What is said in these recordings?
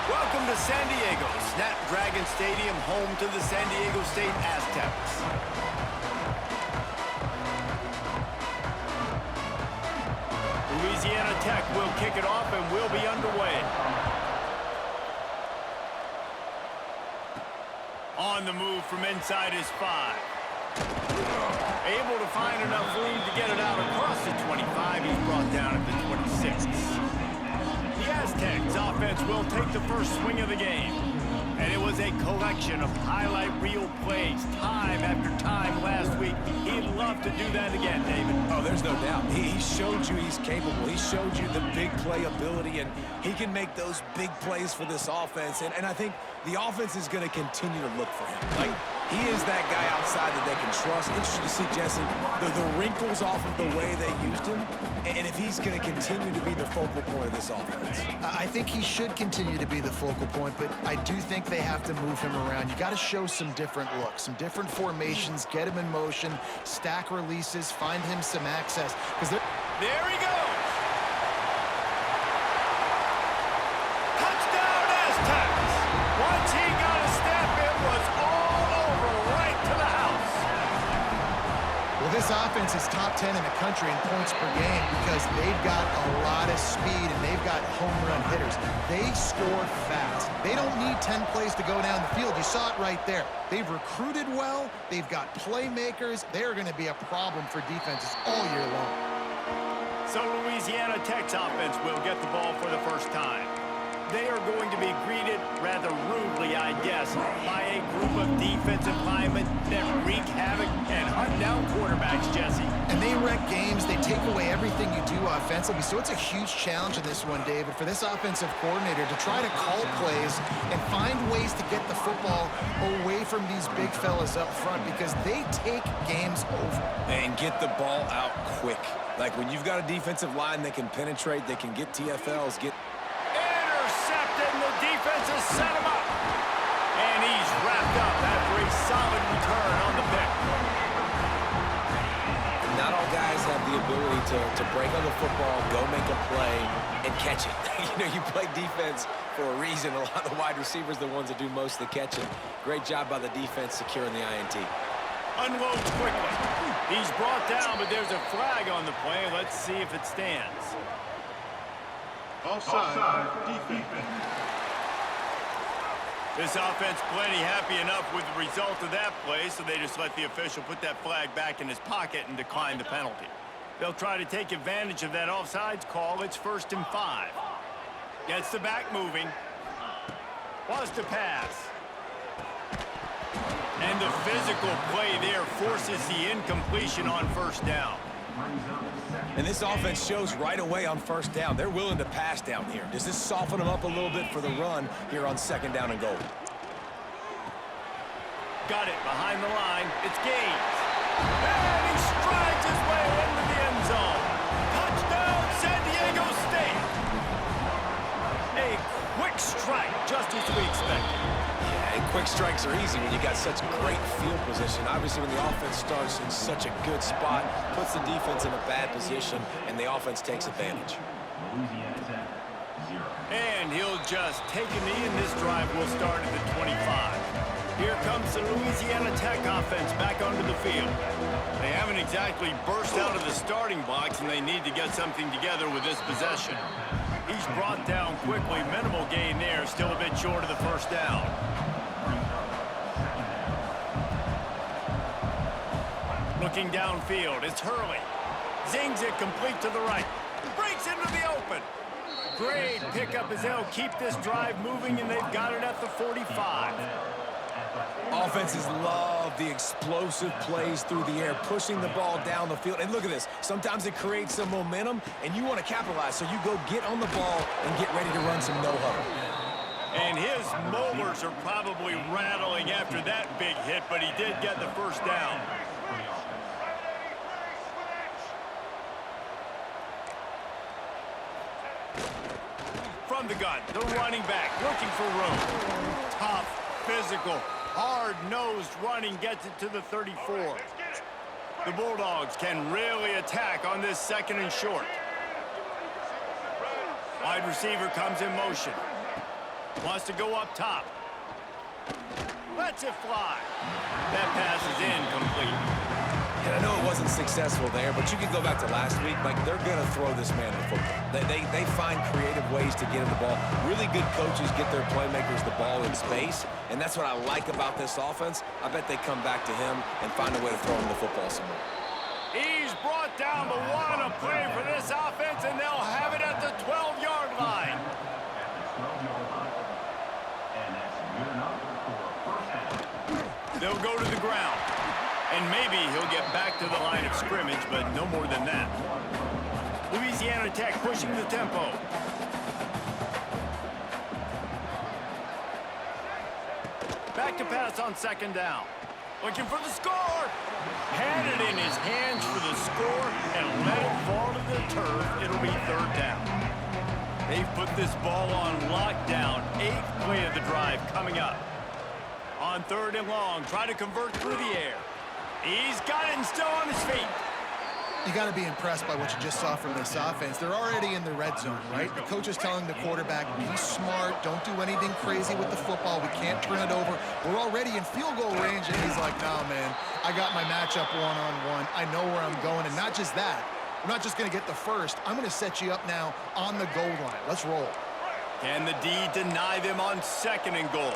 Welcome to San Diego, Snapdragon Stadium, home to the San Diego State Aztecs. Louisiana Tech will kick it off and will be underway. On the move from inside his 5. Able to find enough room to get it out across the 25. He's brought down at the 26. The Aztecs offense will take the first swing of the game. And it was a collection of highlight reel plays time after time last week. He'd love to do that again, David. Oh, there's no doubt. He showed you he's capable. He showed you the big play ability, and he can make those big plays for this offense. And I think the offense is going to continue to look for him. Like, he is that guy outside that they can trust. Interesting to see, Jesse, the wrinkles off of the way they used him, and if he's going to continue to be the focal point of this offense. I think he should continue to be the focal point, but I do think they have to move him around. You got to show some different looks, some different formations, get him in motion, stack releases, find him some access. There he goes. Touchdown, Aztecs. Once he got a step, it was all over right to the house. Well, this offense is top 10 in the country in points per game because they've got a lot of speed and they've got home run hitters. They score fast. They don't need 10 plays to go down the field. You saw it right there. They've recruited well. They've got playmakers. They're going to be a problem for defenses all year long. So Louisiana Tech's offense will get the ball for the first time. They are going to be greeted rather rudely, I guess, by a group of defensive linemen that wreak havoc and hunt down quarterbacks, Jesse. And they wreck games. They take away everything you do offensively. So it's a huge challenge in this one, David, for this offensive coordinator to try to call plays and find ways to get the football away from these big fellas up front because they take games over. And get the ball out quick. Like when you've got a defensive line that can penetrate, they can get TFLs, and the defense has set him up. And he's wrapped up after a solid return on the pick. Not all guys have the ability to break on the football, go make a play, and catch it. You play defense for a reason. A lot of the wide receivers are the ones that do most of the catching. Great job by the defense securing the INT. Unloads quickly. He's brought down, but there's a flag on the play. Let's see if it stands. Offside, defense. This offense plenty happy enough with the result of that play, so they just let the official put that flag back in his pocket and decline the penalty. They'll try to take advantage of that offsides call. It's 1st and 5. Gets the back moving. Wants to pass. And the physical play there forces the incompletion on 1st down. And this offense shows right away on 1st down. They're willing to pass down here. Does this soften them up a little bit for the run here on 2nd down and goal? Got it behind the line. It's Gaines. And he strides his way into the end zone. Touchdown, San Diego State. A quick strike, just as we expected. And quick strikes are easy when you got such great field position. Obviously, when the offense starts in such a good spot, puts the defense in a bad position, and the offense takes advantage. And he'll just take a knee, and this drive will start at the 25. Here comes the Louisiana Tech offense back onto the field. They haven't exactly burst out of the starting blocks, and they need to get something together with this possession. He's brought down quickly. Minimal gain there, still a bit short of the 1st down. Looking downfield, it's Hurley. Zings it complete to the right. Breaks into the open. Great pickup as they'll keep this drive moving, and they've got it at the 45. Offenses love the explosive plays through the air, pushing the ball down the field. And look at this. Sometimes it creates some momentum, and you want to capitalize. So you go get on the ball and get ready to run some no-huddle. And his molars are probably rattling after that big hit, but he did get the 1st down. From the gun, the running back looking for room. Tough, physical, hard-nosed running gets it to the 34. The Bulldogs can really attack on this 2nd and short. Wide receiver comes in motion. Wants to go up top. Lets it fly. That pass is incomplete. And I know it wasn't successful there, but you can go back to last week. Like, they're going to throw this man the football. They find creative ways to get him the ball. Really good coaches get their playmakers the ball in space, and that's what I like about this offense. I bet they come back to him and find a way to throw him the football somewhere. He's brought down the one, a play for this offense, and they'll have it at the 12-yard line. They'll go to the ground. And maybe he'll get back to the line of scrimmage, but no more than that. Louisiana Tech pushing the tempo. Back to pass on second down. Looking for the score. Had it in his hands for the score and let it fall to the turf. It'll be third down. They've put this ball on lockdown. 8th play of the drive coming up. On third and long, try to convert through the air. He's got it and still on his feet. You got to be impressed by what you just saw from this offense. They're already in the red zone, right? The coach is telling the quarterback, be smart, don't do anything crazy with the football. We can't turn it over. We're already in field goal range, and he's like, no, man, I got my matchup one-on-one. I know where I'm going, and not just that. I'm not just going to get the first. I'm going to set you up now on the goal line. Let's roll. Can the D deny them on second and goal?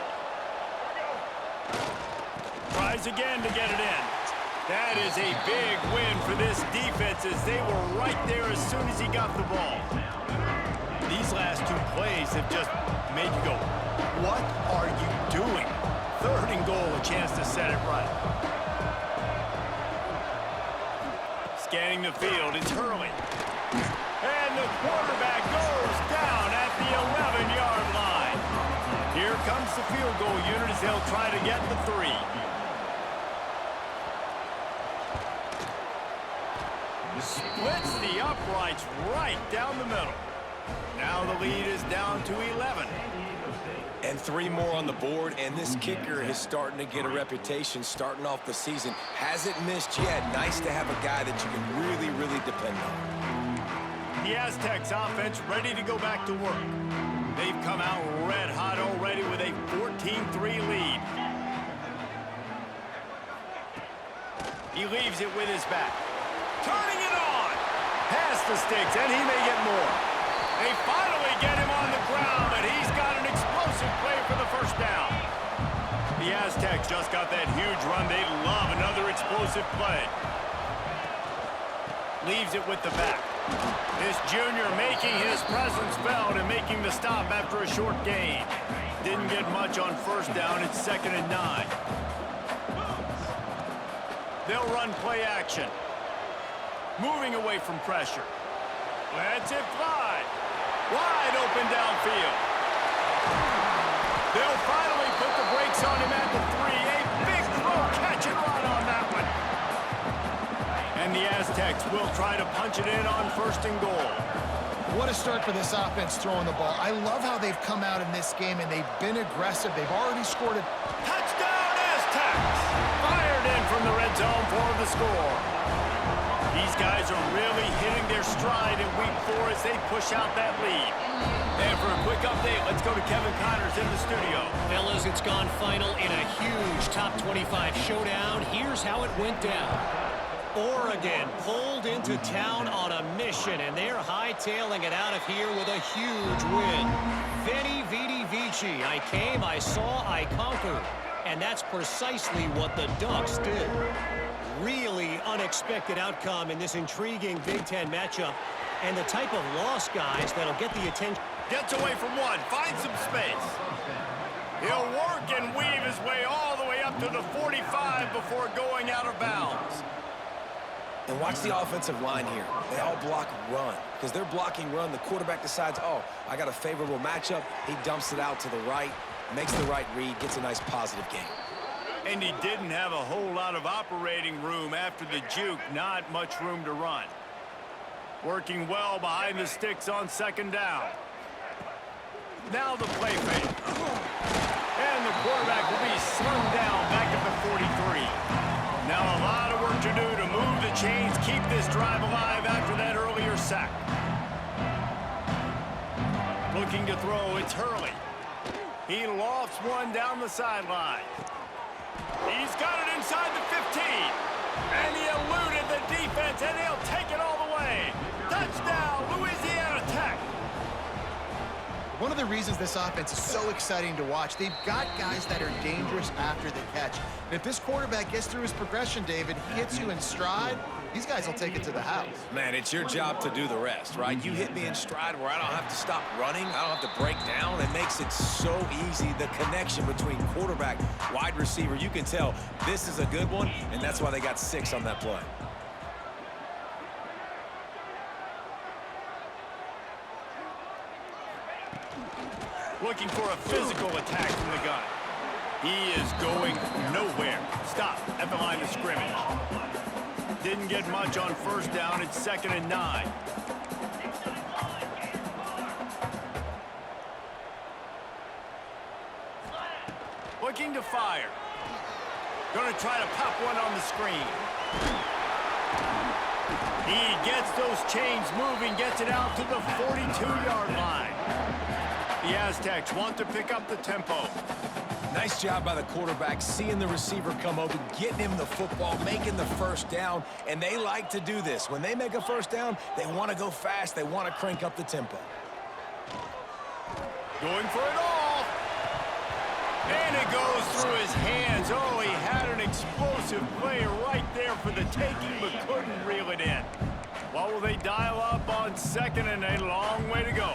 Tries again to get it in. That is a big win for this defense as they were right there as soon as he got the ball. These last two plays have just made you go, what are you doing? Third and goal, a chance to set it right. Scanning the field, it's Hurley. And the quarterback goes down at the 11-yard line. Here comes the field goal unit as they'll try to get the 3. Splits the uprights right down the middle. Now the lead is down to 11. And 3 more on the board, and this kicker is starting to get a reputation starting off the season. Hasn't missed yet. Nice to have a guy that you can really, really depend on. The Aztecs offense ready to go back to work. They've come out red hot already with a 14-3 lead. He leaves it with his back. Turning it on. Past the sticks, and he may get more. They finally get him on the ground, and he's got an explosive play for the first down. The Aztecs just got that huge run. They love another explosive play. Leaves it with the back. This junior making his presence felt and making the stop after a short gain. Didn't get much on first down. It's 2nd and 9. They'll run play action. Moving away from pressure. Lets it fly. Wide open downfield. They'll finally put the brakes on him at the 3. A big throw, catch and run on that one. And the Aztecs will try to punch it in on 1st and goal. What a start for this offense throwing the ball. I love how they've come out in this game, and they've been aggressive. They've already scored a touchdown, Aztecs! Fired in from the red zone for the score. These guys are really hitting their stride in week 4 as they push out that lead. And for a quick update, let's go to Kevin Connors in the studio. Fellas, it's gone final in a huge top 25 showdown. Here's how it went down. Oregon pulled into town on a mission, and they're hightailing it out of here with a huge win. Veni, vidi, vici. I came, I saw, I conquered. And that's precisely what the Ducks did. Really unexpected outcome in this intriguing Big Ten matchup, and the type of loss, guys, that'll get the attention. Gets away from one, finds some space. He'll work and weave his way all the way up to the 45 before going out of bounds. And watch the offensive line here. They all block run. Because they're blocking run, the quarterback decides, oh, I got a favorable matchup. He dumps it out to the right, makes the right read, gets a nice positive game. And he didn't have a whole lot of operating room after the juke. Not much room to run. Working well behind the sticks on 2nd down. Now the play fake. And the quarterback will be slung down back at the 43. Now a lot of work to do to move the chains, keep this drive alive after that earlier sack. Looking to throw, it's Hurley. He lofts one down the sideline. He's got it inside the 15. And he eluded the defense, and he'll take it all the way. Touchdown, Louisiana Tech. One of the reasons this offense is so exciting to watch, they've got guys that are dangerous after the catch. And if this quarterback gets through his progression, David, he hits you in stride, these guys will take it to the house. Man, it's your job to do the rest, right? You hit me in stride where I don't have to stop running. I don't have to break down. It makes it so easy, the connection between quarterback, wide receiver. You can tell this is a good one, and that's why they got 6 on that play. Looking for a physical attack from the gun. He is going nowhere. Stop at the line of scrimmage. Didn't get much on first down. It's 2nd and 9. Looking to fire. Going to try to pop one on the screen. He gets those chains moving, gets it out to the 42-yard line. The Aztecs want to pick up the tempo. Nice job by the quarterback, seeing the receiver come open, getting him the football, making the first down, and they like to do this. When they make a first down, they want to go fast. They want to crank up the tempo. Going for it all. And it goes through his hands. Oh, he had an explosive play right there for the taking, but couldn't reel it in. What will they dial up on 2nd and a long way to go?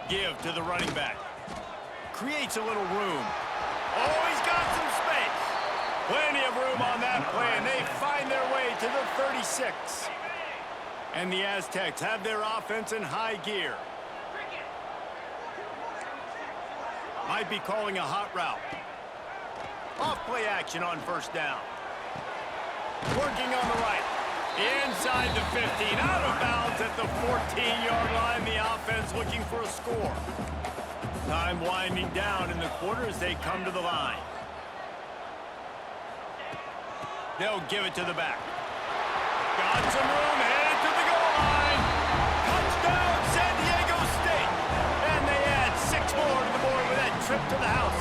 Give to the running back. Creates a little room. Oh, he's got some space. Plenty of room on that play, and they find their way to the 36. And the Aztecs have their offense in high gear. Might be calling a hot route. Off play action on first down. Working on the right. Inside the 15, out of bounds at the 14-yard line. The offense looking for a score. Time winding down in the quarter as they come to the line. They'll give it to the back. Got some room, headed to the goal line. Touchdown, San Diego State. And they add 6 more to the board with that trip to the house.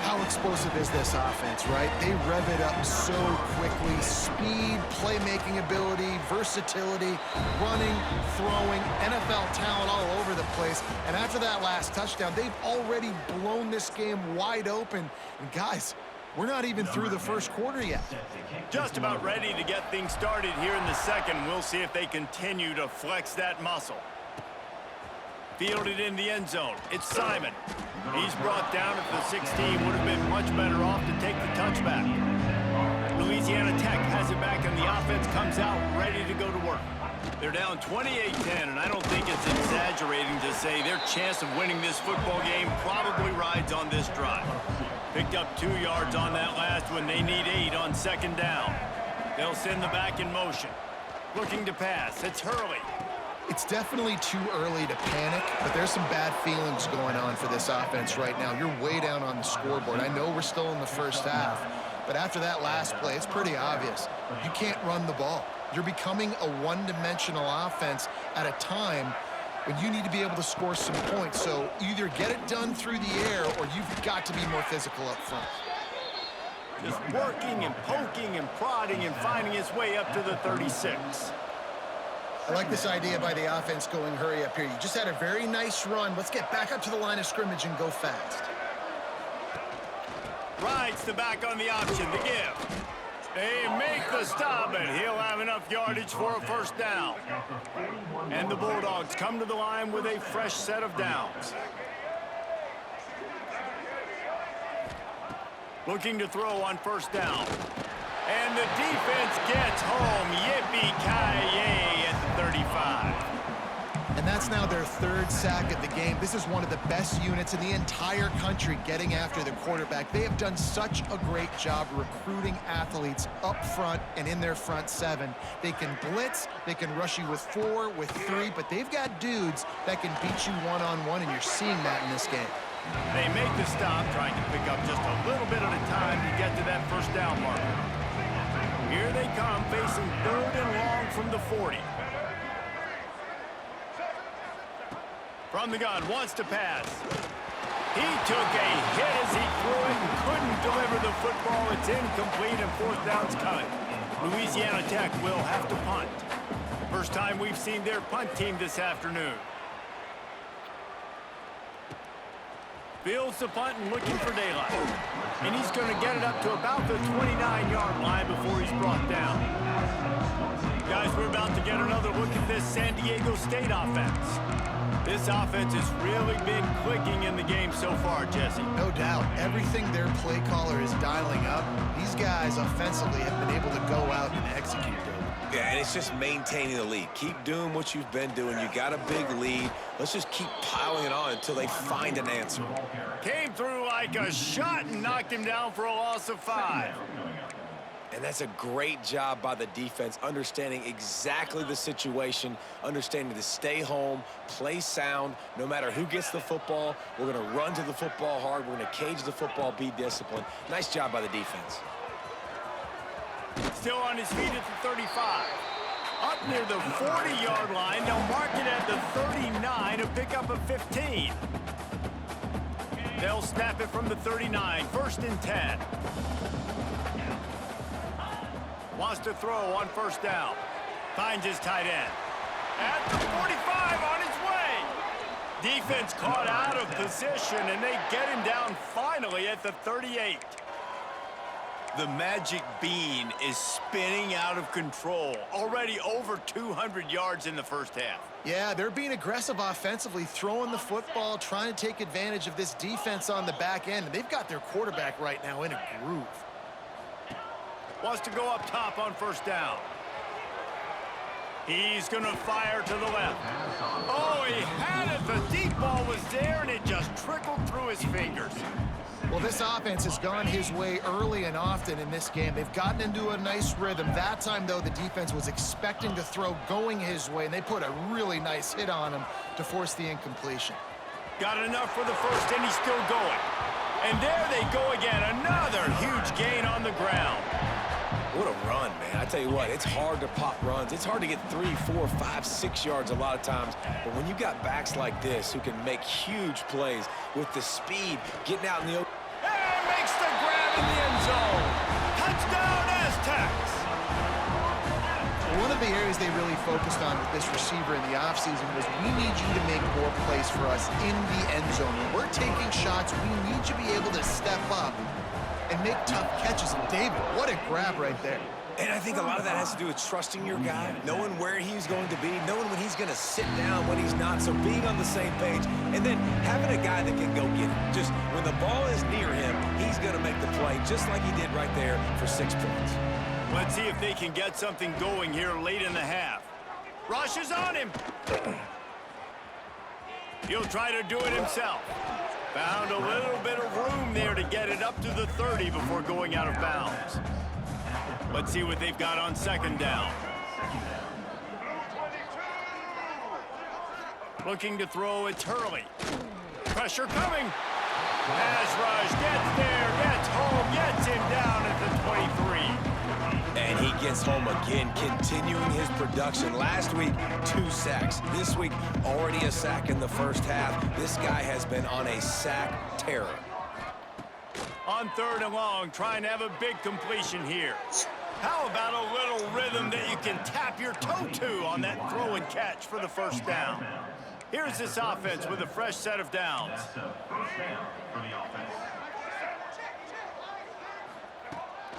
How explosive is this offense, right? They rev it up so quickly. Speed, playmaking ability, versatility, running, throwing, NFL talent all over the place. And after that last touchdown, they've already blown this game wide open. And guys, we're not even through the first quarter yet. Just about ready to get things started here in the second. We'll see if they continue to flex that muscle. Fielded in the end zone. It's Simon. He's brought down at the 16. Would have been much better off to take the touchback. Louisiana Tech has it back, and the offense comes out ready to go to work. They're down 28-10, and I don't think it's exaggerating to say their chance of winning this football game probably rides on this drive. Picked up 2 yards on that last one. They need 8 on 2nd down. They'll send the back in motion. Looking to pass. It's Hurley. It's definitely too early to panic, but there's some bad feelings going on for this offense right now. You're way down on the scoreboard. I know we're still in the first half, but after that last play, it's pretty obvious. You can't run the ball. You're becoming a one-dimensional offense at a time when you need to be able to score some points. So either get it done through the air or you've got to be more physical up front. Just working and poking and prodding and finding his way up to the 36. I like this idea by the offense going hurry up here. You just had a very nice run. Let's get back up to the line of scrimmage and go fast. Rides the back on the option to give. They make the stop, and he'll have enough yardage for a first down. And the Bulldogs come to the line with a fresh set of downs. Looking to throw on first down. And the defense gets home. Yippee-ki-yay at the 35. And that's now their 3rd sack of the game. This is one of the best units in the entire country getting after the quarterback. They have done such a great job recruiting athletes up front and in their front 7. They can blitz, they can rush you with 4, with 3, but they've got dudes that can beat you one-on-one, and you're seeing that in this game. They make the stop, trying to pick up just a little bit at a time to get to that first down marker. Here they come, facing 3rd and long from the 40. From the gun, wants to pass. He took a hit as he threw it and couldn't deliver the football. It's incomplete and fourth down's coming. Louisiana Tech will have to punt. First time we've seen their punt team this afternoon. Fields the punt and looking for daylight. And he's going to get it up to about the 29-yard line before he's brought down. Guys, we're about to get another look at this San Diego State offense. This offense has really been clicking in the game so far, Jesse. No doubt. Everything their play caller is dialing up, these guys offensively have been able to go out and execute, David. Yeah, and it's just maintaining the lead. Keep doing what you've been doing. You got a big lead. Let's just keep piling it on until they find an answer. Came through like a shot and knocked him down for a loss of 5. And that's a great job by the defense, understanding exactly the situation, understanding to stay home, play sound. No matter who gets the football, we're going to run to the football hard. We're going to cage the football, be disciplined. Nice job by the defense. Still on his feet at the 35. Up near the 40-yard line. They'll mark it at the 39, a pickup of 15. They'll snap it from the 39, 1st and 10. Wants to throw on first down. Finds his tight end. At the 45 on his way. Defense caught out of position, and they get him down finally at the 38. The magic bean is spinning out of control. Already over 200 yards in the first half. Yeah, they're being aggressive offensively, throwing the football, trying to take advantage of this defense on the back end. And they've got their quarterback right now in a groove. Wants to go up top on first down. He's going to fire to the left. Oh, he had it. The deep ball was there, and it just trickled through his fingers. Well, this offense has gone his way early and often in this game. They've gotten into a nice rhythm. That time, though, the defense was expecting to throw going his way, and they put a really nice hit on him to force the incompletion. Got enough for the first, and he's still going. And there they go again. Another huge gain on the ground. What a run, man. I tell you what, it's hard to pop runs. It's hard to get 3, 4, 5, 6 yards a lot of times. But when you got backs like this who can make huge plays with the speed, getting out in the open. And makes the grab in the end zone. Touchdown, Aztecs. One of the areas they really focused on with this receiver in the offseason was we need you to make more plays for us in the end zone. When we're taking shots, we need you to be able to step up and make tough catches. And David, what a grab right there. And I think a lot of that has to do with trusting your guy, knowing where he's going to be, knowing when he's going to sit down, when he's not, so being on the same page, and then having a guy that can go get it. Just when the ball is near him, he's going to make the play, just like he did right there for 6 points. Let's see if they can get something going here late in the half. Rush is on him. He'll try to do it himself. Found a little bit of room there to get it up to the 30 before going out of bounds. Let's see what they've got on second down. Looking to throw, it's Hurley. Pressure coming. Pass rush, gets there, gets home, gets him down at the 23. And he gets home again, continuing his production. Last week, 2 sacks. This week, already a sack in the first half. This guy has been on a sack terror. On 3rd and long, trying to have a big completion here. How about a little rhythm that you can tap your toe to on that throw and catch for the first down? Here's this offense with a fresh set of downs.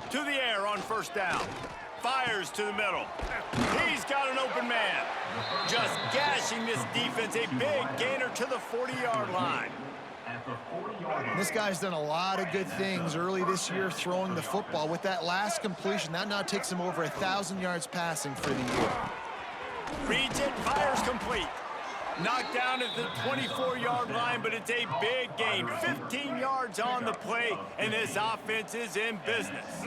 To the air on first down. Fires to the middle. He's got an open man. Just gashing this defense. A big gainer to the 40-yard line. This guy's done a lot of good things early this year throwing the football. With that last completion, that now takes him over 1,000 yards passing for the year. Reads it, fires complete. Knocked down at the 24-yard line, but it's a big gain. 15 yards on the play, and this offense is in business.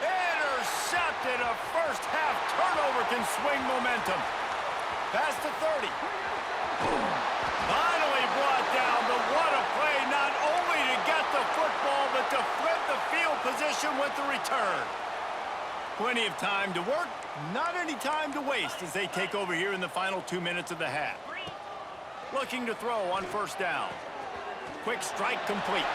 Intercepted. A first-half turnover can swing momentum. Past the 30. Finally brought down. The what a play, not only to get the football, but to flip the field position. position with the return. Plenty of time to work, not any time to waste as they take over here in the final 2 minutes of the half. Looking to throw on first down. Quick strike complete.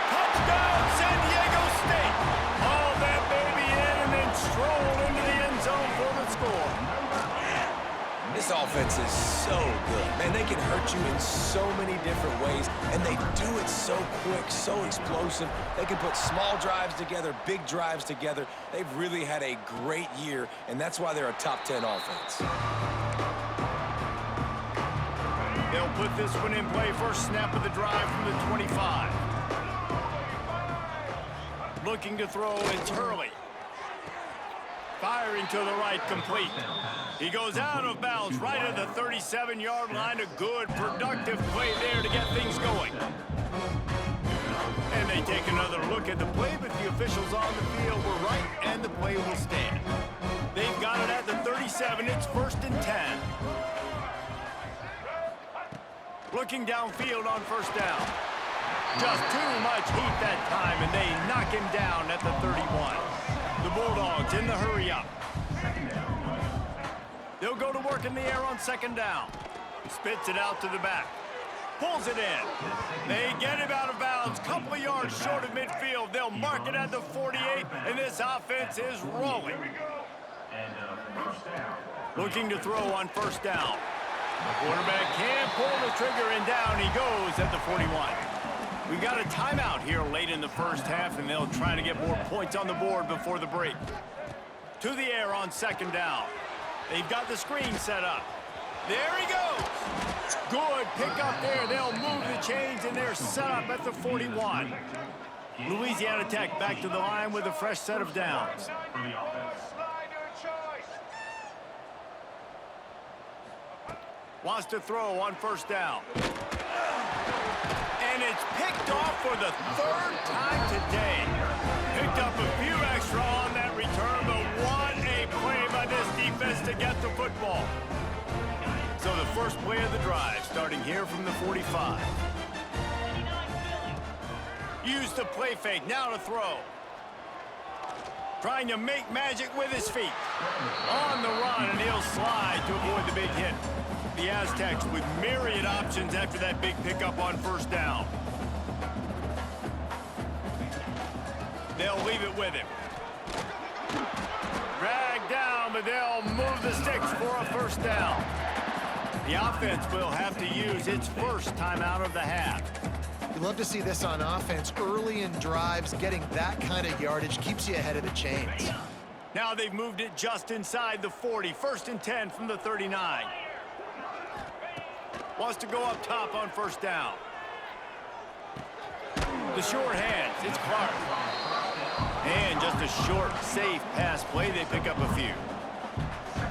Touchdown, San Diego State. Haul that baby in and then stroll into the end zone for the score. This offense is so good. Man, they can hurt you in so many different ways, and they do it so quick, so explosive. They can put small drives together, big drives together. They've really had a great year, and that's why they're a top 10 offense. They'll put this one in play. First snap of the drive from the 25. Looking to throw, it's Hurley. Firing to the right, complete. He goes out of bounds right at the 37-yard line. A good, productive play there to get things going. And they take another look at the play, but the officials on the field were right, and the play will stand. They've got it at the 37. It's 1st and 10. Looking downfield on first down. Just too much heat that time, and they knock him down at the 31. The Bulldogs in the hurry up. They'll go to work in the air on second down. Spits it out to the back. Pulls it in. They get him out of bounds. Couple of yards short of midfield. They'll mark it at the 48, and this offense is rolling. Looking to throw on first down. The quarterback can't pull the trigger, and down he goes at the 41. We got a timeout here late in the first half, and they'll try to get more points on the board before the break. To the air on second down. They've got the screen set up. There he goes. Good pick up there. They'll move the chains, and they're set up at the 41. Louisiana Tech back to the line with a fresh set of downs. Wants to throw on first down. And it's picked off for the 3rd time today. Picked up a few extra on that return, but what a play by this defense to get the football. So the first play of the drive, starting here from the 45. Use the play fake, now to throw. Trying to make magic with his feet. On the run, and he'll slide to avoid the big hit. The Aztecs with myriad options after that big pickup on first down. They'll leave it with him. Dragged down, but they'll move the sticks for a first down. The offense will have to use its first timeout of the half. You love to see this on offense. Early in drives, getting that kind of yardage keeps you ahead of the chains. Now they've moved it just inside the 40. 1st and 10 from the 39. Wants to go up top on first down. The short hands, it's Clark. And just a short, safe pass play. They pick up a few.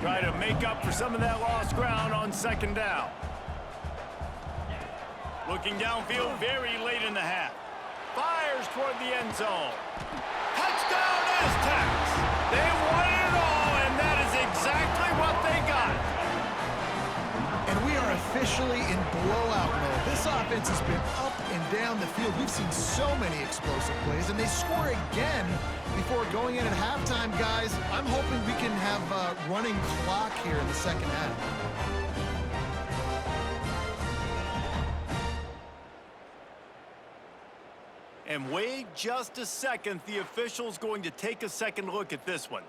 Try to make up for some of that lost ground on second down. Looking downfield very late in the half. Fires toward the end zone. Touchdown Aztecs! They won it all, and that is exactly what they got. And we are officially in blowout mode. This offense has been up and down the field. We've seen so many explosive plays, and they score again before going in at halftime, guys. I'm hoping we can have a running clock here in the second half. And wait just a second. The official's going to take a second look at this one.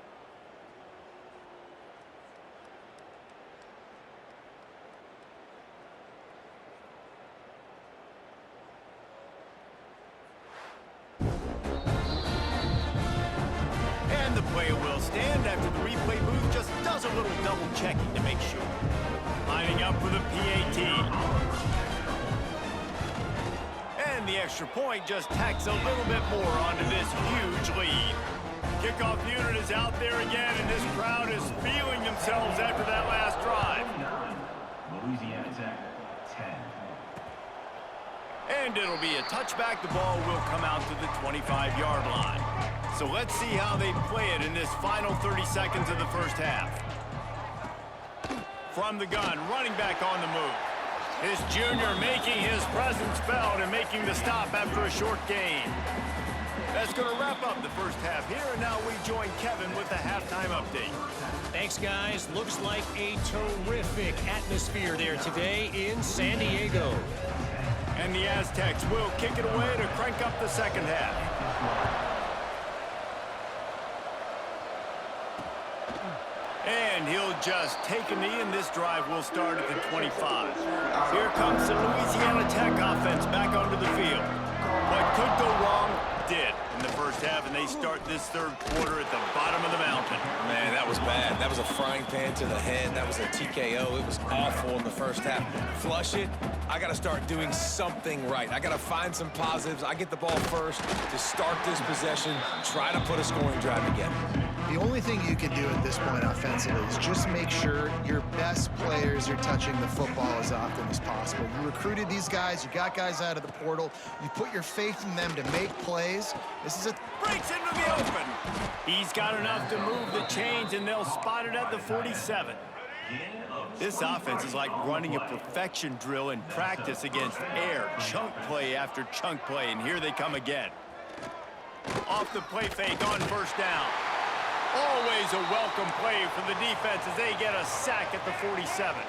And the play will stand after the replay booth just does a little double checking to make sure. Lining up for the PAT. And the extra point just tacks a little bit more onto this huge lead. Kickoff unit is out there again, and this crowd is feeling themselves after that last drive. Louisiana Tech, 10. And it'll be a touchback. The ball will come out to the 25-yard line. So let's see how they play it in this final 30 seconds of the first half. From the gun, running back on the move. His junior making his presence felt and making the stop after a short gain. That's going to wrap up the first half here, and now we join Kevin with the halftime update. Thanks, guys. Looks like a terrific atmosphere there today in San Diego. And the Aztecs will kick it away to crank up the second half. And he'll just take a knee, and this drive will start at the 25. Here comes the Louisiana Tech offense back onto the field. What could go wrong did in the first half, and they start this third quarter at the bottom of the mountain. Man, that was bad. That was a frying pan to the head. That was a TKO. It was awful in the first half. Flush it. I got to start doing something right. I got to find some positives. I get the ball first to start this possession, try to put a scoring drive together. The only thing you can do at this point offensively is just make sure your best players are touching the football as often as possible. You recruited these guys. You got guys out of the portal. You put your faith in them to make plays. This is a... Breaks into the open. He's got enough to move the chains, and they'll spot it at the 47. This offense is like running a perfection drill in practice against air. Chunk play after chunk play, and here they come again. Off the play fake on first down. Always a welcome play for the defense as they get a sack at the 47.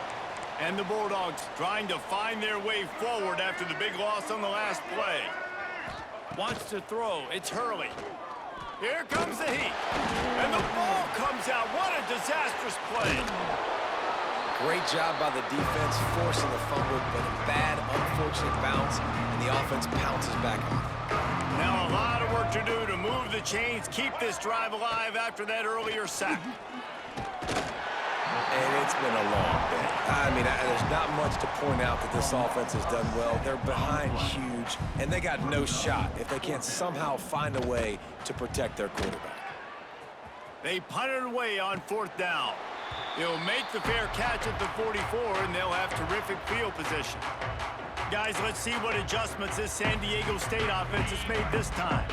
And the Bulldogs trying to find their way forward after the big loss on the last play. Wants to throw. It's Hurley. Here comes the heat. And the ball comes out. What a disastrous play. Great job by the defense forcing the fumble, but a bad, unfortunate bounce, and the offense pounces back on it. Now a lot of work to do to move the chains, keep this drive alive after that earlier sack. And it's been a long day. I mean, there's not much to point out that this offense has done well. They're behind huge, and they got no shot if they can't somehow find a way to protect their quarterback. They punt it away on fourth down. He'll make the fair catch at the 44, and they'll have terrific field position. Guys, let's see what adjustments this San Diego State offense has made this time.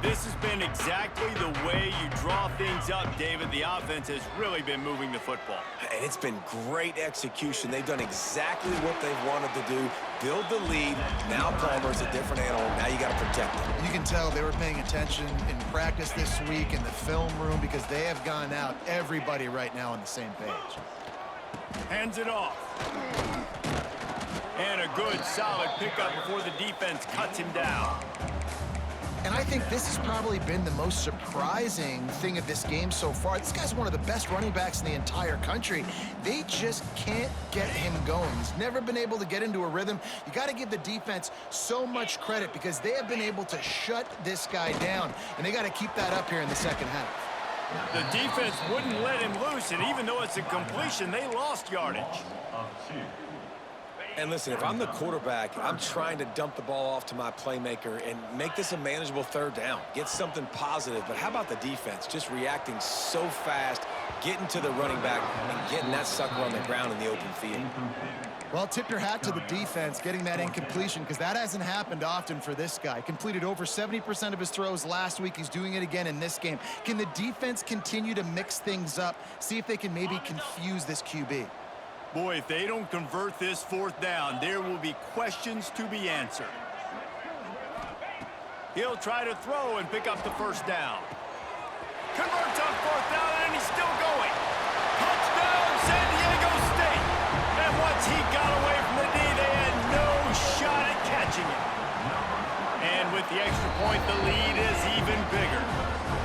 This has been exactly the way you draw things up, David. The offense has really been moving the football. And it's been great execution. They've done exactly what they've wanted to do. Build the lead. Now Palmer's a different animal. Now you got to protect him. You can tell they were paying attention in practice this week in the film room because they have gone out, everybody right now on the same page. Hands it off. And a good, solid pickup before the defense cuts him down. And I think this has probably been the most surprising thing of this game so far. This guy's one of the best running backs in the entire country. They just can't get him going. He's never been able to get into a rhythm. You got to give the defense so much credit because they have been able to shut this guy down. And they got to keep that up here in the second half. The defense wouldn't let him loose, and even though it's a completion, they lost yardage. And listen, if I'm the quarterback, I'm trying to dump the ball off to my playmaker and make this a manageable third down. Get something positive. But how about the defense? Just reacting so fast, getting to the running back, and getting that sucker on the ground in the open field. Well, tip your hat to the defense getting that incompletion because that hasn't happened often for this guy. Completed over 70% of his throws last week. He's doing it again in this game. Can the defense continue to mix things up? See if they can maybe confuse this QB. Boy, if they don't convert this fourth down, there will be questions to be answered. He'll try to throw and pick up the first down. Converts on fourth down, and he's still going. Touchdown, San Diego State. And once he got away from the knee, they had no shot at catching him. And with the extra point, the lead is even bigger.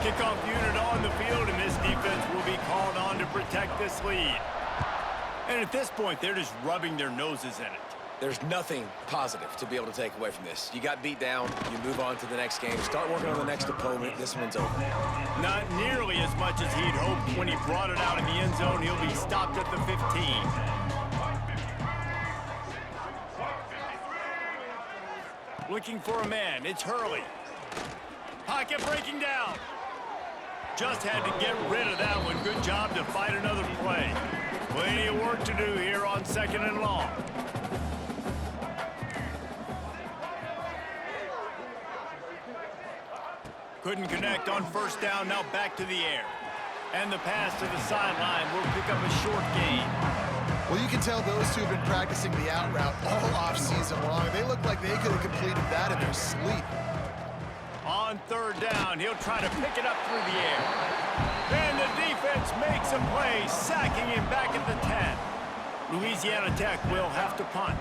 Kickoff unit on the field, and this defense will be called on to protect this lead. And at this point, they're just rubbing their noses in it. There's nothing positive to be able to take away from this. You got beat down, you move on to the next game, start working on the next opponent, this one's over. Not nearly as much as he'd hoped when he brought it out in the end zone. He'll be stopped at the 15. Looking for a man, it's Hurley. Pocket breaking down. Just had to get rid of that one. Good job to fight another play. Plenty of work to do here on second and long. Couldn't connect on first down, now back to the air. And the pass to the sideline will pick up a short gain. Well, you can tell those two have been practicing the out route all off-season long. They look like they could have completed that in their sleep. On on 3rd down. He'll try to pick it up through the air. And the defense makes a play, sacking him back at the 10. Louisiana Tech will have to punt.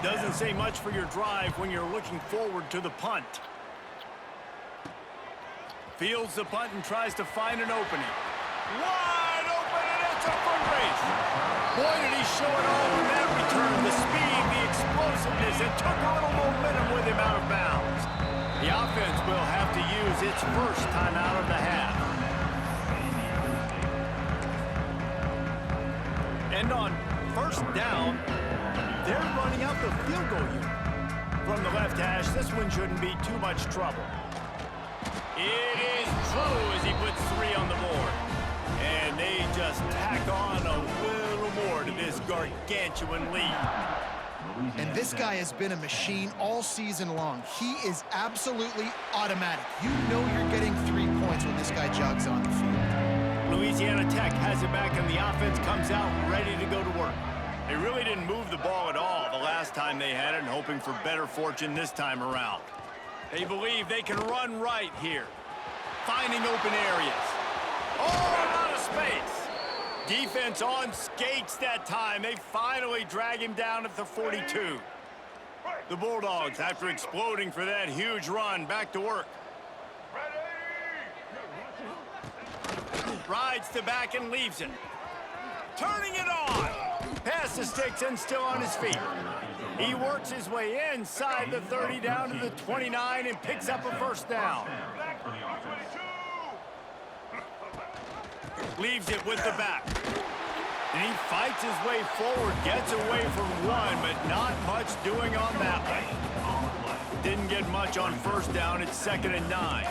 Doesn't say much for your drive when you're looking forward to the punt. Fields the punt and tries to find an opening. Wide open, and it's a foot race. Boy, did he show it all in that return. The speed, the explosiveness, it took a little momentum with him out of bounds. The offense will have to use its first time out of the half. And on 1st down, they're running out the field goal unit. From the left hash, this one shouldn't be too much trouble. It is true as he puts 3 on the board. And they just tack on a little more to this gargantuan lead. And this guy has been a machine all season long. He is absolutely automatic. You know you're getting 3 points when this guy jogs on the field. Louisiana Tech has it back, and the offense comes out ready to go to work. They really didn't move the ball at all the last time they had it, and hoping for better fortune this time around. They believe they can run right here, finding open areas. Oh, a lot of space. Defense on skates that time. They finally drag him down at the 42. The Bulldogs, after exploding for that huge run, back to work. Rides to back and leaves it. Turning it on. Past the sticks and still on his feet. He works his way inside the 30 down to the 29 and picks up a 1st down. Leaves it with the back. And he fights his way forward, gets away from one, but not much doing on that one. Didn't get much on 1st down. It's 2nd and 9.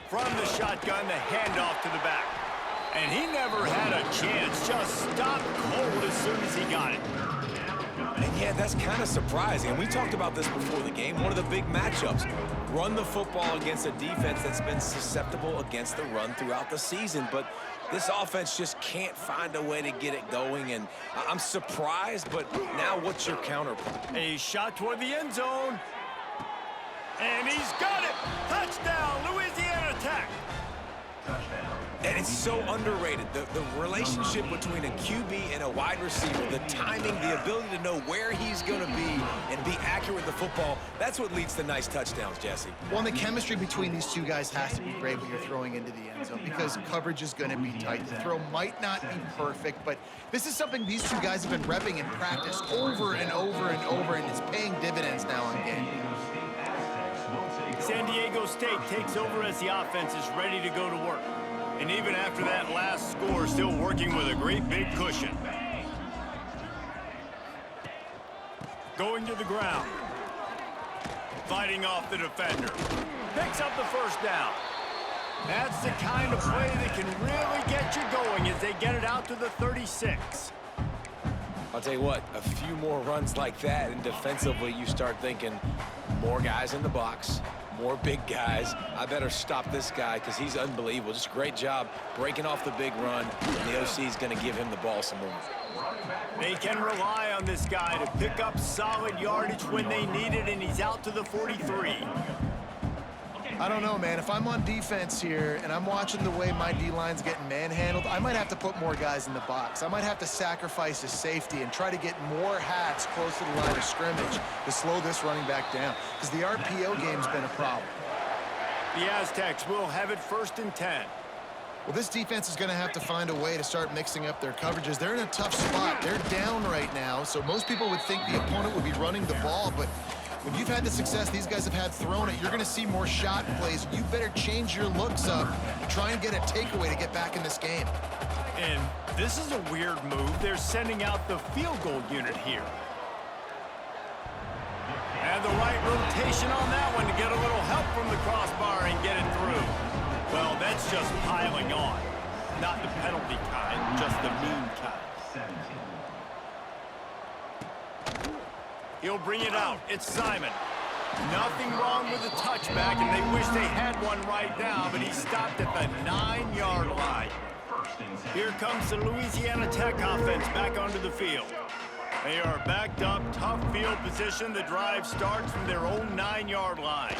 From the shotgun, the handoff to the back. And he never had a chance, just stopped cold as soon as he got it. And yeah, that's kind of surprising. And we talked about this before the game. One of the big matchups. Run the football against a defense that's been susceptible against the run throughout the season. But this offense just can't find a way to get it going. And I'm surprised, but now what's your counterpoint? A shot toward the end zone. And he's got it. Touchdown, Louisiana Tech. And it's so underrated. The relationship between a QB and a wide receiver, the timing, the ability to know where he's going to be and be accurate with the football, that's what leads to nice touchdowns, Jesse. Well, and the chemistry between these two guys has to be great when you're throwing into the end zone because coverage is going to be tight. The throw might not be perfect, but this is something these two guys have been repping in practice over and over and over, and it's paying dividends now in game. San Diego State takes over as the offense is ready to go to work. And even after that last score, still working with a great big cushion. Going to the ground. Fighting off the defender. Picks up the 1st down. That's the kind of play that can really get you going as they get it out to the 36. I'll tell you what, a few more runs like that, and defensively you start thinking more guys in the box, more big guys. I better stop this guy because he's unbelievable. Just a great job breaking off the big run, and the OC is going to give him the ball some more. They can rely on this guy to pick up solid yardage when they need it, and he's out to the 43. I don't know, man. If I'm on defense here and I'm watching the way my D-line's getting manhandled, I might have to put more guys in the box. I might have to sacrifice a safety and try to get more hats close to the line of scrimmage to slow this running back down because the RPO game's been a problem. The Aztecs will have it 1st and 10. Well, this defense is going to have to find a way to start mixing up their coverages. They're in a tough spot. They're down right now, so most people would think the opponent would be running the ball, but when you've had the success these guys have had throwing it, you're going to see more shot plays. You better change your looks up and try and get a takeaway to get back in this game. And this is a weird move. They're sending out the field goal unit here. And the right rotation on that one to get a little help from the crossbar and get it through. Well, that's just piling on. Not the penalty kind, just the mean kind. He'll bring it out. It's Simon. Nothing wrong with the touchback, and they wish they had one right now, but he stopped at the 9-yard line. Here comes the Louisiana Tech offense back onto the field. They are backed up, tough field position. The drive starts from their own 9-yard line.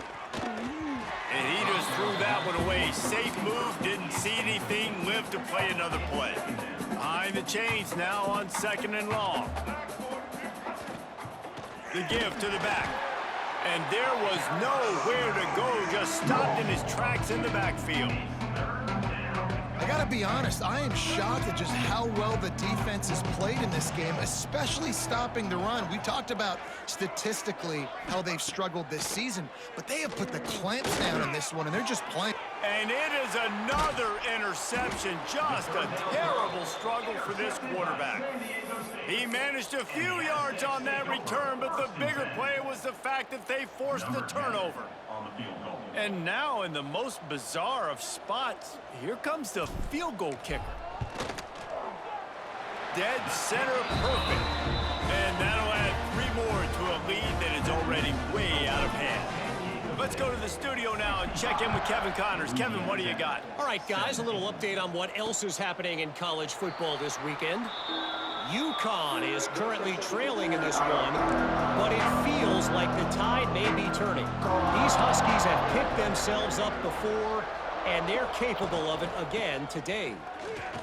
And he just threw that one away. Safe move, didn't see anything, lived to play another play. Behind the chains now on 2nd and long. The give to the back. And there was nowhere to go, just stopped in his tracks in the backfield. I gotta be honest, I am shocked at just how well the defense has played in this game, especially stopping the run. We talked about statistically how they've struggled this season, but they have put the clamps down in this one, and they're just playing. And it is another interception. Just a terrible struggle for this quarterback. He managed a few yards on that return, but the bigger play was the fact that they forced the turnover. And now, in the most bizarre of spots, here comes the field goal kicker. Dead center perfect. And that'll add 3 more to a lead that is already way out of hand. Let's go to the studio now and check in with Kevin Connors. Kevin, what do you got? All right, guys, a little update on what else is happening in college football this weekend. UConn is currently trailing in this one, but it feels like the tide may be turning. These Huskies have picked themselves up before, and they're capable of it again today.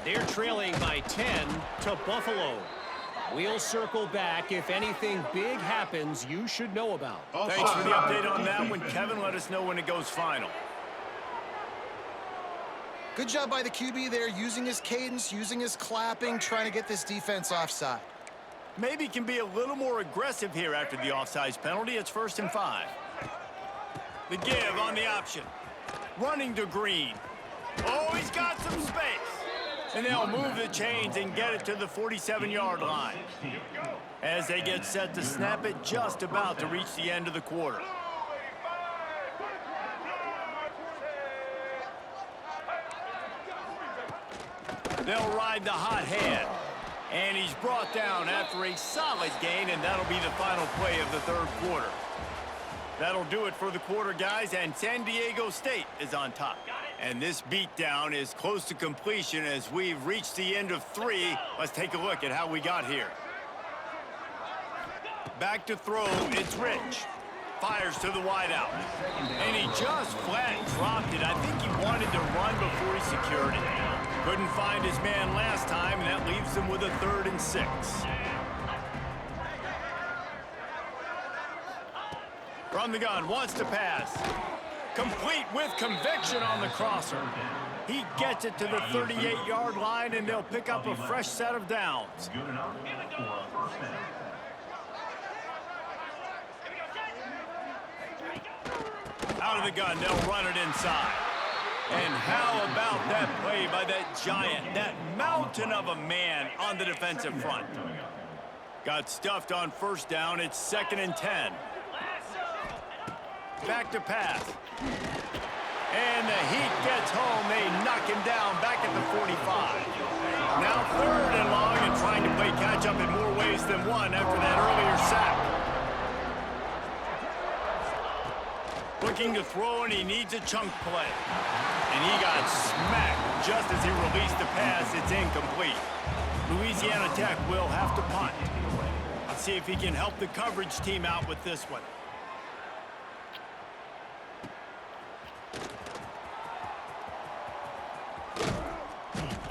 They're trailing by 10 to Buffalo. We'll circle back if anything big happens you should know about. Thanks for the update on that one, Kevin. Let us know when it goes final. Good job by the QB there, using his cadence, using his clapping, trying to get this defense offside. Maybe can be a little more aggressive here after the offsides penalty. It's 1st and 5. The give on the option. Running to Green. Oh, he's got some space. And they'll move the chains and get it to the 47-yard line. As they get set to snap it, just about to reach the end of the quarter. They'll ride the hot hand. And he's brought down after a solid gain, and that'll be the final play of the 3rd quarter. That'll do it for the quarter, guys, and San Diego State is on top. And this beatdown is close to completion as we've reached the end of 3. Let's take a look at how we got here. Back to throw, it's Rich. Fires to the wideout. And he just flat dropped it. I think he wanted to run before he secured it. Couldn't find his man last time, and that leaves him with a 3rd and 6. From the gun, wants to pass. Complete with conviction on the crosser. He gets it to the 38-yard line, and they'll pick up a fresh set of downs. Out of the gun, they'll run it inside. And how about that play by that giant, that mountain of a man on the defensive front? Got stuffed on 1st down. It's 2nd and 10. Back to pass. And the heat gets home. They knock him down back at the 45. Now 3rd and long and trying to play catch-up in more ways than one after that earlier sack. Looking to throw, and he needs a chunk play. And he got smacked just as he released the pass. It's incomplete. Louisiana Tech will have to punt. Let's see if he can help the coverage team out with this one.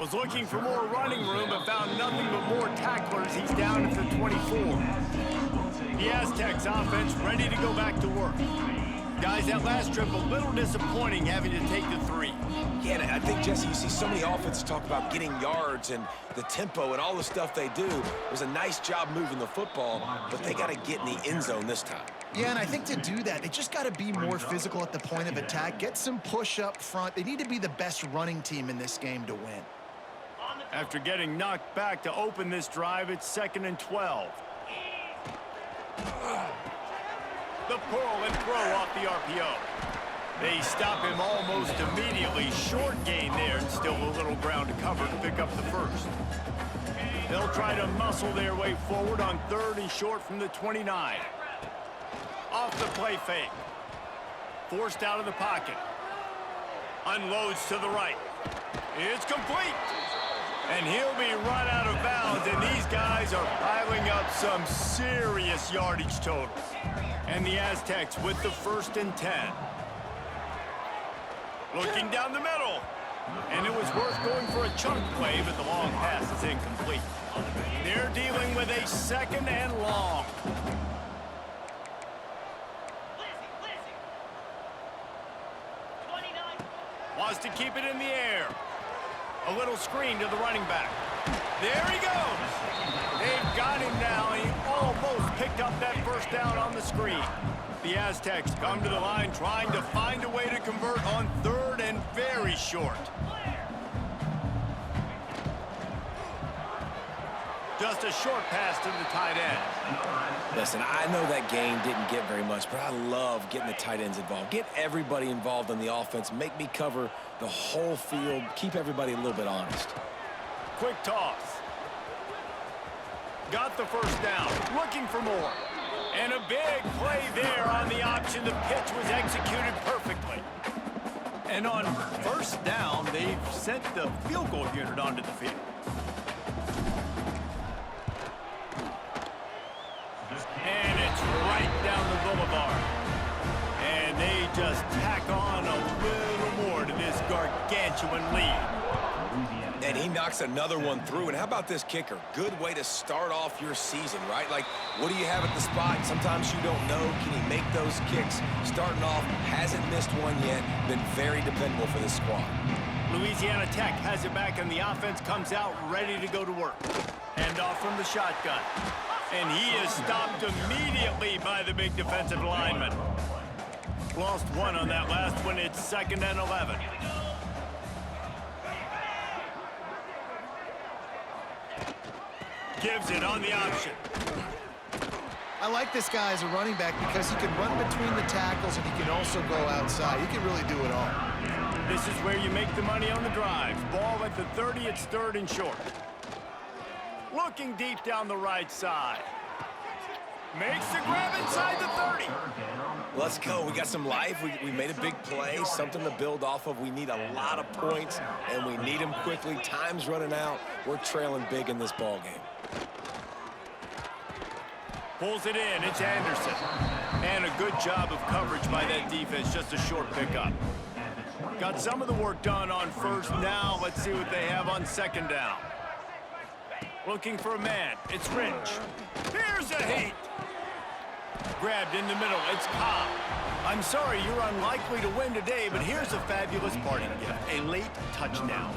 Was looking for more running room, but found nothing but more tacklers. He's down at the 24. The Aztecs offense ready to go back to work. Guys, that last trip a little disappointing having to take the 3. Yeah, and I think, Jesse, you see so many offenses talk about getting yards and the tempo and all the stuff they do. It was a nice job moving the football, but they got to get in the end zone this time. Yeah, and I think to do that, they just got to be more physical at the point of attack, get some push up front. They need to be the best running team in this game to win. After getting knocked back to open this drive, it's 2nd and 12. The pull and throw off the RPO. They stop him almost immediately. Short gain there, and still a little ground to cover to pick up the 1st. They'll try to muscle their way forward on 3rd and short from the 29. Off the play fake. Forced out of the pocket. Unloads to the right. It's complete. And he'll be run out of bounds, and these guys are piling up some serious yardage totals. And the Aztecs with the 1st and 10. Looking down the middle. And it was worth going for a chunk play, but the long pass is incomplete. They're dealing with a 2nd and long. Wants to keep it in the air. A little screen to the running back. There he goes. They've got him now. He almost picked up that 1st down on the screen. The Aztecs come to the line trying to find a way to convert on 3rd and very short. Just a short pass to the tight end. Listen, I know that game didn't get very much, but I love getting the tight ends involved. Get everybody involved in the offense. Make me cover the whole field. Keep everybody a little bit honest. Quick toss. Got the 1st down. Looking for more. And a big play there on the option. The pitch was executed perfectly. And on 1st down, they've sent the field goal unit onto the field. And it's right down the boulevard. And they just tack on a little more to this gargantuan lead. And he knocks another one through. And how about this kicker? Good way to start off your season, right? Like, what do you have at the spot? Sometimes you don't know. Can he make those kicks? Starting off, hasn't missed one yet. Been very dependable for this squad. Louisiana Tech has it back, and the offense comes out ready to go to work. Hand off from the shotgun. And he is stopped immediately by the big defensive lineman. Lost one on that last one. It's 2nd and 11. Gives it on the option. I like this guy as a running back because he can run between the tackles and he can also go outside. He can really do it all. This is where you make the money on the drives. Ball at the 30, it's 3rd and short. Looking deep down the right side. Makes the grab inside the 30. Let's go. We got some life. We made a big play, something to build off of. We need a lot of points, and we need them quickly. Time's running out. We're trailing big in this ball game. Pulls it in. It's Anderson. And a good job of coverage by that defense. Just a short pickup. Got some of the work done on 1st. Now let's see what they have on 2nd down. Looking for a man. It's Rich. Here's a hit. Grabbed in the middle. It's Cobb. I'm sorry you're unlikely to win today, but here's a fabulous parting gift. A late touchdown.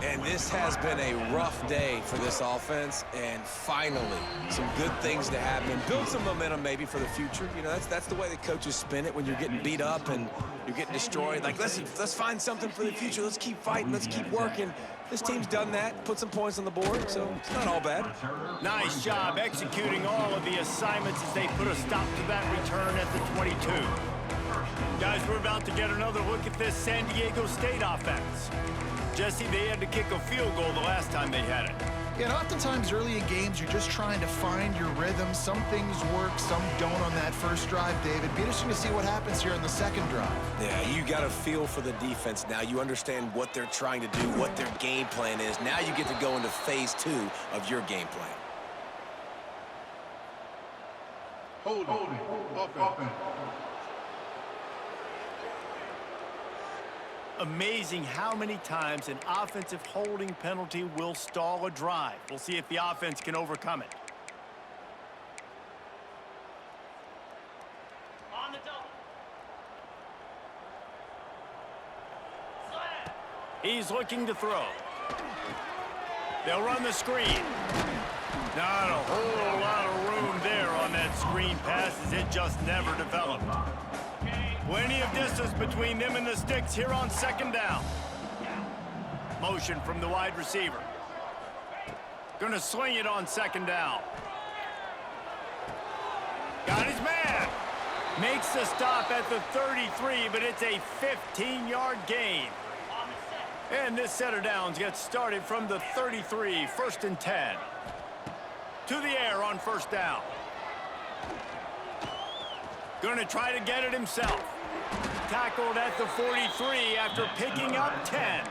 And this has been a rough day for this offense, and finally, some good things to happen. Build some momentum maybe for the future. You know, that's the way the coaches spin it when you're getting beat up and you're getting destroyed. Like, let's find something for the future. Let's keep fighting. Let's keep working. This team's done that, put some points on the board, so it's not all bad. Nice job executing all of the assignments as they put a stop to that return at the 22. Guys, we're about to get another look at this San Diego State offense. Jesse, they had to kick a field goal the last time they had it. Yeah, and oftentimes early in games, you're just trying to find your rhythm. Some things work, some don't on that 1st drive, David. Be interesting to see what happens here on the 2nd drive. Yeah, you got a feel for the defense now. You understand what they're trying to do, what their game plan is. Now you get to go into phase 2 of your game plan. Holding. Offense. Amazing how many times an offensive holding penalty will stall a drive. We'll see if the offense can overcome it. On the double. He's looking to throw. They'll run the screen. Not a whole lot of room there on that screen pass as it just never developed. Plenty of distance between them and the sticks here on 2nd down. Motion from the wide receiver. Gonna swing it on 2nd down. Got his man. Makes the stop at the 33, but it's a 15-yard gain. And this set of downs gets started from the 33, 1st and 10. To the air on 1st down. Gonna try to get it himself. Tackled at the 43 after picking up 10.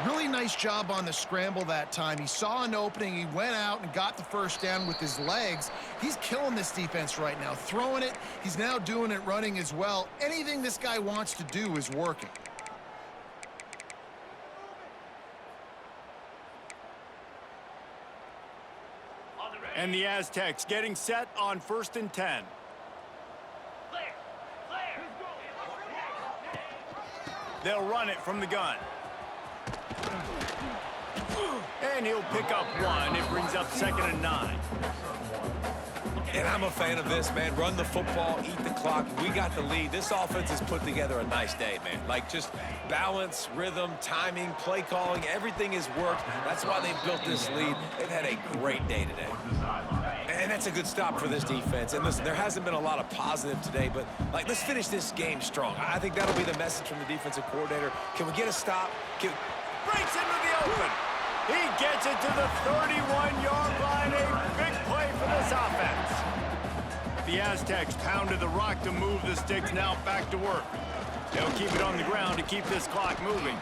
Really nice job on the scramble that time. He saw an opening. He went out and got the first down with his legs. He's killing this defense right now. Throwing it. He's now doing it running as well. Anything this guy wants to do is working. And the Aztecs getting set on 1st and 10. They'll run it from the gun. And he'll pick up one. It brings up 2nd and 9. And I'm a fan of this, man. Run the football, eat the clock. We got the lead. This offense has put together a nice day, man. Like, just balance, rhythm, timing, play calling, everything has worked. That's why they've built this lead. They've had a great day today. And that's a good stop for this defense. And listen, there hasn't been a lot of positive today, but, like, let's finish this game strong. I think that'll be the message from the defensive coordinator. Can we get a stop? Breaks into the open. He gets it to the 31-yard line. A big play for this offense. The Aztecs pounded the rock to move the sticks. Now back to work. They'll keep it on the ground to keep this clock moving.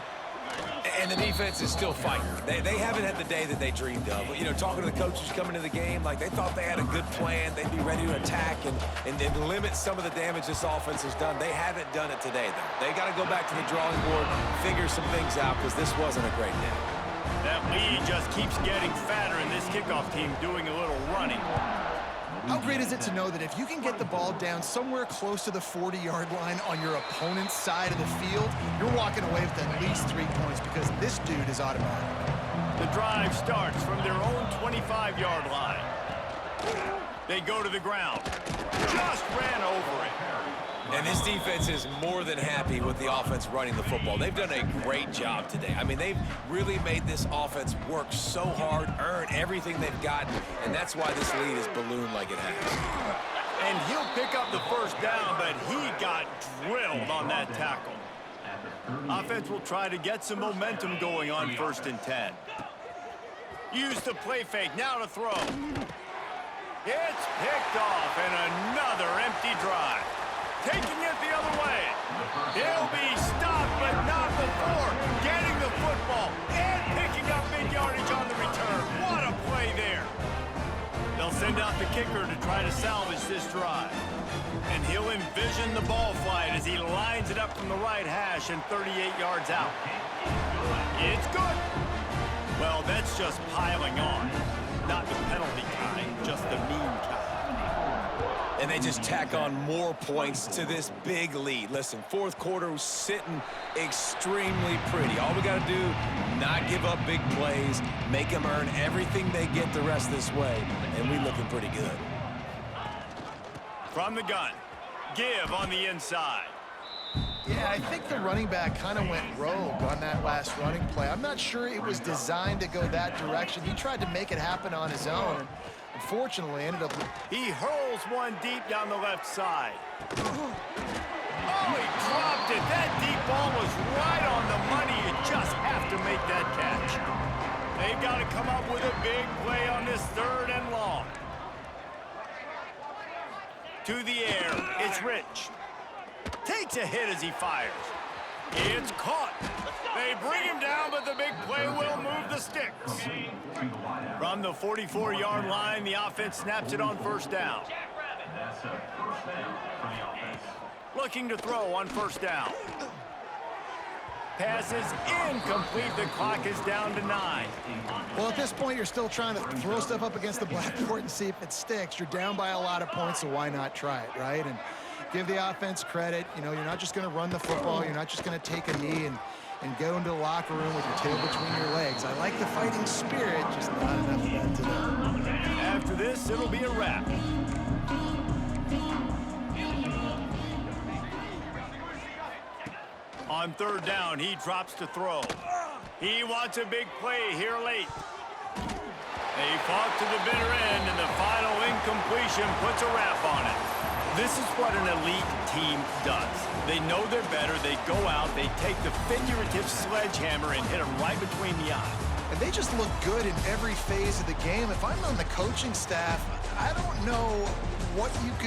And the defense is still fighting. They haven't had the day that they dreamed of. You know, talking to the coaches coming to the game, like they thought they had a good plan. They'd be ready to attack and limit some of the damage this offense has done. They haven't done it today, though. They got to go back to the drawing board, figure some things out, because this wasn't a great day. That lead just keeps getting fatter, and this kickoff team doing a little running. How great is it to know that if you can get the ball down somewhere close to the 40-yard line on your opponent's side of the field, you're walking away with at least 3 points because this dude is automatic. The drive starts from their own 25-yard line. They go to the ground. Just ran over it. And this defense is more than happy with the offense running the football. They've done a great job today. I mean, they've really made this offense work so hard, earn everything they've gotten, and that's why this lead is ballooned like it has. And he'll pick up the first down, but he got drilled on that tackle. Offense will try to get some momentum going on 1st and 10. Use the play fake, now to throw. It's picked off, and another empty drive. Taking it the other way. He'll be stopped, but not before getting the football and picking up mid-yardage on the return. What a play there. They'll send out the kicker to try to salvage this drive. And he'll envision the ball flight as he lines it up from the right hash and 38 yards out. It's good. Well, that's just piling on. Not the penalty kind, just the mean kind. And they just tack on more points to this big lead. Listen, 4th quarter was sitting extremely pretty. All we got to do, not give up big plays, make them earn everything they get the rest this way, and we looking pretty good. From the gun, give on the inside. Yeah, I think the running back kind of went rogue on that last running play. I'm not sure it was designed to go that direction. He tried to make it happen on his own, and unfortunately ended up... He hurls one deep down the left side. Oh, he dropped it. That deep ball was right on the money. You just have to make that catch. They've got to come up with a big play on this 3rd and long. To the air, it's Rich. Takes a hit as he fires. It's caught. They bring him down, but the big play will move the sticks. From the 44-yard line, the offense snaps it on 1st down. Looking to throw on 1st down. Pass is incomplete. The clock is down to 9. Well, at this point, you're still trying to throw stuff up against the blackboard and see if it sticks. You're down by a lot of points, so why not try it, right? And give the offense credit. You know, you're not just going to run the football. You're not just going to take a knee and go into the locker room with your tail between your legs. I like the fighting spirit, just not enough of that today. After this, it'll be a wrap. On 3rd down, he drops to throw. He wants a big play here late. They fought to the bitter end, and the final incompletion puts a wrap on it. This is what an elite team does. They know they're better. They go out, they take the figurative sledgehammer and hit them right between the eyes. And they just look good in every phase of the game. If I'm on the coaching staff, I don't know what you could